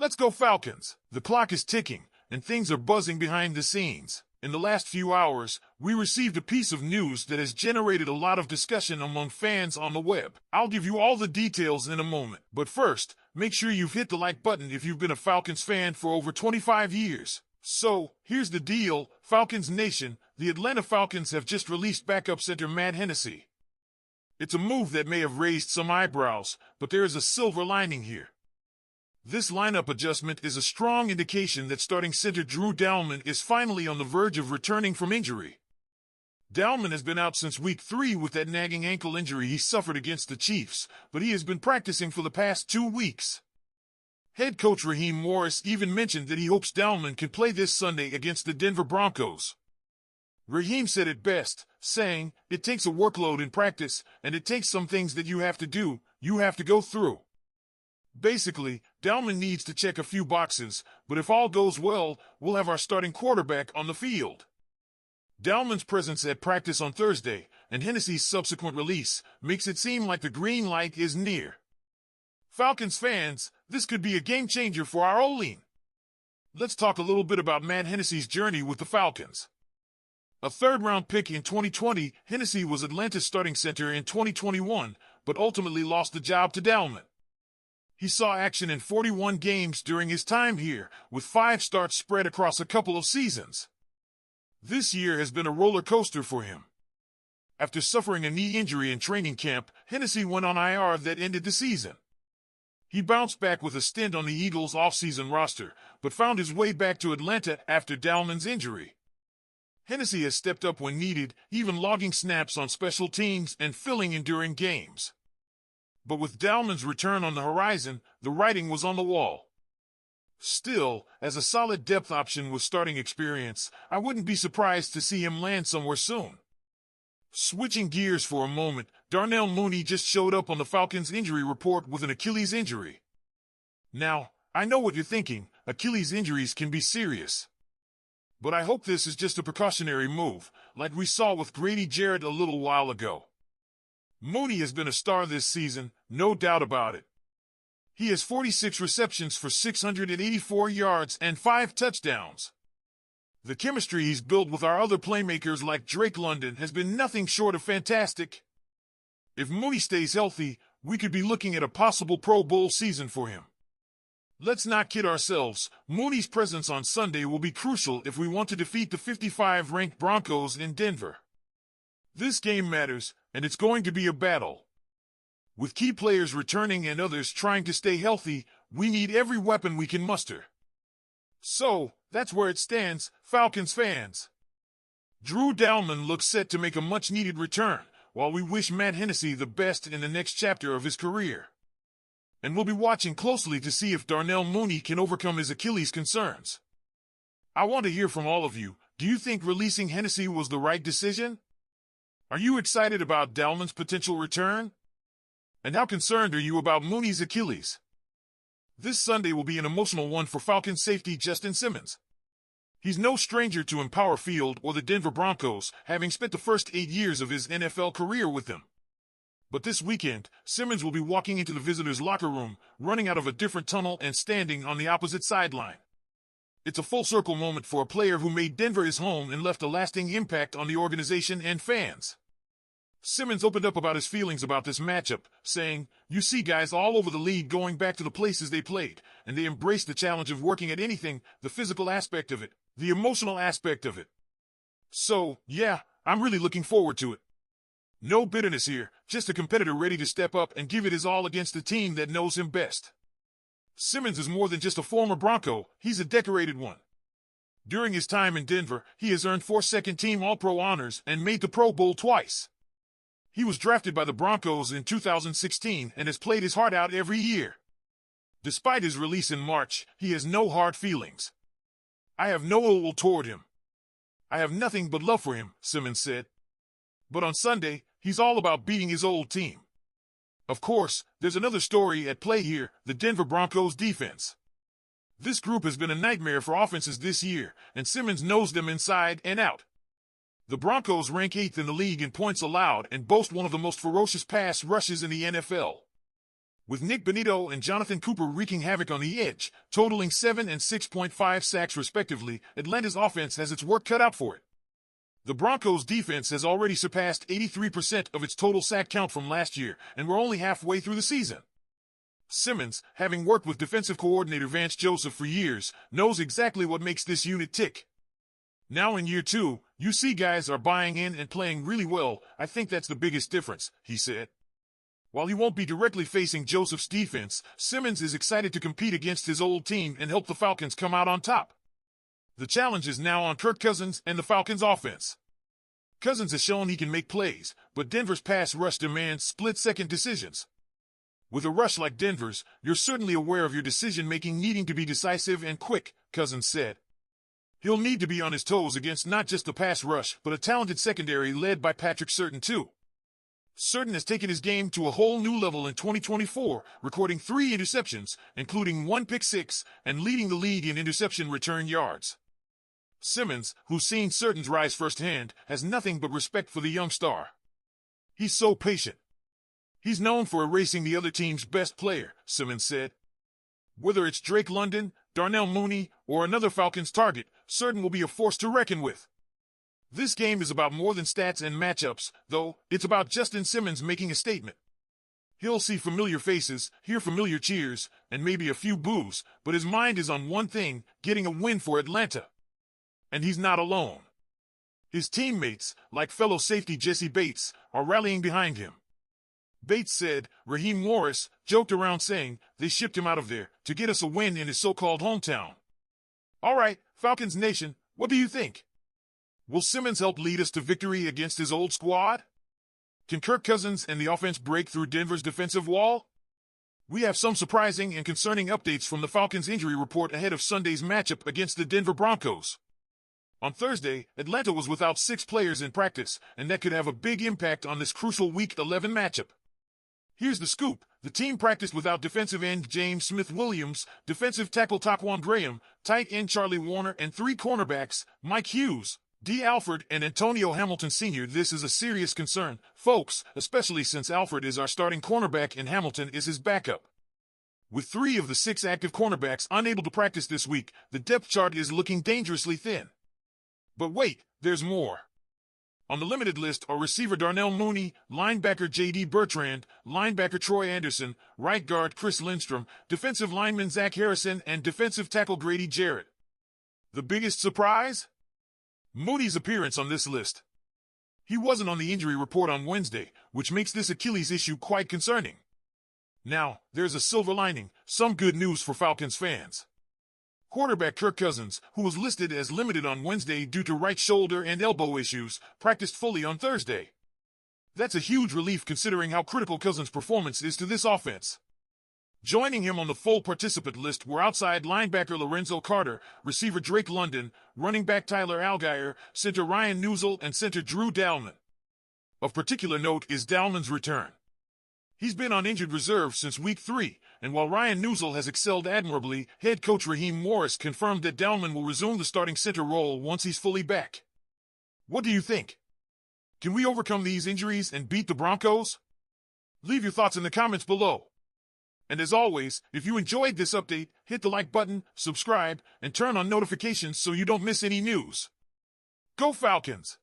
Let's go Falcons! The clock is ticking, and things are buzzing behind the scenes. In the last few hours, we received a piece of news that has generated a lot of discussion among fans on the web. I'll give you all the details in a moment, but first, make sure you've hit the like button if you've been a Falcons fan for over 25 years. So, here's the deal, Falcons Nation, the Atlanta Falcons have just released backup center Matt Hennessy. It's a move that may have raised some eyebrows, but there is a silver lining here. This lineup adjustment is a strong indication that starting center Drew Dalman is finally on the verge of returning from injury. Dalman has been out since week 3 with that nagging ankle injury he suffered against the Chiefs, but he has been practicing for the past 2 weeks. Head coach Raheem Morris even mentioned that he hopes Dalman can play this Sunday against the Denver Broncos. Raheem said it best, saying, "It takes a workload in practice, and it takes some things that you have to do, you have to go through." Basically, Dalman needs to check a few boxes, but if all goes well, we'll have our starting quarterback on the field. Dalman's presence at practice on Thursday, and Hennessy's subsequent release, makes it seem like the green light is near. Falcons fans, this could be a game-changer for our O-line. Let's talk a little bit about Matt Hennessy's journey with the Falcons. A third-round pick in 2020, Hennessy was Atlanta's starting center in 2021, but ultimately lost the job to Dalman. He saw action in 41 games during his time here, with 5 starts spread across a couple of seasons. This year has been a roller coaster for him. After suffering a knee injury in training camp, Hennessy went on IR that ended the season. He bounced back with a stint on the Eagles' offseason roster, but found his way back to Atlanta after Dalman's injury. Hennessy has stepped up when needed, even logging snaps on special teams and filling in during games. But with Dalman's return on the horizon, the writing was on the wall. Still, as a solid depth option with starting experience, I wouldn't be surprised to see him land somewhere soon. Switching gears for a moment, Darnell Mooney just showed up on the Falcons injury report with an Achilles injury. Now, I know what you're thinking, Achilles injuries can be serious. But I hope this is just a precautionary move, like we saw with Grady Jarrett a little while ago. Mooney has been a star this season, no doubt about it. He has 46 receptions for 684 yards and 5 touchdowns. The chemistry he's built with our other playmakers like Drake London has been nothing short of fantastic. If Mooney stays healthy, we could be looking at a possible Pro Bowl season for him. Let's not kid ourselves, Mooney's presence on Sunday will be crucial if we want to defeat the 55-ranked Broncos in Denver. This game matters, and it's going to be a battle. With key players returning and others trying to stay healthy, we need every weapon we can muster. So, that's where it stands, Falcons fans. Drew Dalman looks set to make a much-needed return, while we wish Matt Hennessy the best in the next chapter of his career. And we'll be watching closely to see if Darnell Mooney can overcome his Achilles concerns. I want to hear from all of you. Do you think releasing Hennessy was the right decision? Are you excited about Dalman's potential return? And how concerned are you about Mooney's Achilles? This Sunday will be an emotional one for Falcons safety Justin Simmons. He's no stranger to Empower Field or the Denver Broncos, having spent the first 8 years of his NFL career with them. But this weekend, Simmons will be walking into the visitors' locker room, running out of a different tunnel and standing on the opposite sideline. It's a full-circle moment for a player who made Denver his home and left a lasting impact on the organization and fans. Simmons opened up about his feelings about this matchup, saying, "You see guys all over the league going back to the places they played, and they embraced the challenge of working at anything, the physical aspect of it, the emotional aspect of it. So, yeah, I'm really looking forward to it. No bitterness here, just a competitor ready to step up and give it his all against the team that knows him best." Simmons is more than just a former Bronco, he's a decorated one. During his time in Denver, he has earned 4 second-team All-Pro honors and made the Pro Bowl twice. He was drafted by the Broncos in 2016 and has played his heart out every year. Despite his release in March, he has no hard feelings. "I have no ill will toward him. I have nothing but love for him," Simmons said. But on Sunday, he's all about beating his old team. Of course, there's another story at play here, the Denver Broncos defense. This group has been a nightmare for offenses this year, and Simmons knows them inside and out. The Broncos rank 8th in the league in points allowed and boast one of the most ferocious pass rushes in the NFL. with Nick Benito and Jonathan Cooper wreaking havoc on the edge, totaling 7 and 6.5 sacks respectively. Atlanta's offense has its work cut out for it. The Broncos' defense has already surpassed 83% of its total sack count from last year, and we're only halfway through the season. Simmons, having worked with defensive coordinator Vance Joseph for years, knows exactly what makes this unit tick. Now in year 2, you see guys are buying in and playing really well. I think that's the biggest difference, he said. While he won't be directly facing Joseph's defense, Simmons is excited to compete against his old team and help the Falcons come out on top. The challenge is now on Kirk Cousins and the Falcons' offense. Cousins has shown he can make plays, but Denver's pass rush demands split-second decisions. With a rush like Denver's, you're certainly aware of your decision-making needing to be decisive and quick, Cousins said. He'll need to be on his toes against not just the pass rush, but a talented secondary led by Patrick Surtain too. Surtain has taken his game to a whole new level in 2024, recording 3 interceptions, including 1 pick-6, and leading the league in interception return yards. Simmons, who's seen Surtain's rise firsthand, has nothing but respect for the young star. He's so patient. He's known for erasing the other team's best player, Simmons said. Whether it's Drake London, Darnell Mooney, or another Falcons target, Surtain will be a force to reckon with. This game is about more than stats and matchups, though. It's about Justin Simmons making a statement. He'll see familiar faces, hear familiar cheers, and maybe a few boos, but his mind is on one thing: getting a win for Atlanta. And he's not alone. His teammates, like fellow safety Jesse Bates, are rallying behind him. Bates said Raheem Morris joked around saying they shipped him out of there to get us a win in his so-called hometown. All right, Falcons Nation, what do you think? Will Simmons help lead us to victory against his old squad? Can Kirk Cousins and the offense break through Denver's defensive wall? We have some surprising and concerning updates from the Falcons' injury report ahead of Sunday's matchup against the Denver Broncos. On Thursday, Atlanta was without 6 players in practice, and that could have a big impact on this crucial Week 11 matchup. Here's the scoop. The team practiced without defensive end James Smith-Williams, defensive tackle Taquan Graham, tight end Charlie Warner, and 3 cornerbacks, Mike Hughes, D. Alford, and Antonio Hamilton Sr. This is a serious concern, folks, especially since Alford is our starting cornerback and Hamilton is his backup. With 3 of the 6 active cornerbacks unable to practice this week, the depth chart is looking dangerously thin. But wait, there's more. On the limited list are receiver Darnell Mooney, linebacker J.D. Bertrand, linebacker Troy Anderson, right guard Chris Lindstrom, defensive lineman Zach Harrison, and defensive tackle Grady Jarrett. The biggest surprise? Mooney's appearance on this list. He wasn't on the injury report on Wednesday, which makes this Achilles issue quite concerning. Now, there's a silver lining, some good news for Falcons fans. Quarterback Kirk Cousins, who was listed as limited on Wednesday due to right shoulder and elbow issues, practiced fully on Thursday. That's a huge relief considering how critical Cousins' performance is to this offense. Joining him on the full participant list were outside linebacker Lorenzo Carter, receiver Drake London, running back Tyler Allgeier, center Ryan Neuzil, and center Drew Dalman. Of particular note is Dalman's return. He's been on injured reserve since Week 3, and while Ryan Neuzil has excelled admirably, head coach Raheem Morris confirmed that Dalman will resume the starting center role once he's fully back. What do you think? Can we overcome these injuries and beat the Broncos? Leave your thoughts in the comments below. And as always, if you enjoyed this update, hit the like button, subscribe, and turn on notifications so you don't miss any news. Go Falcons!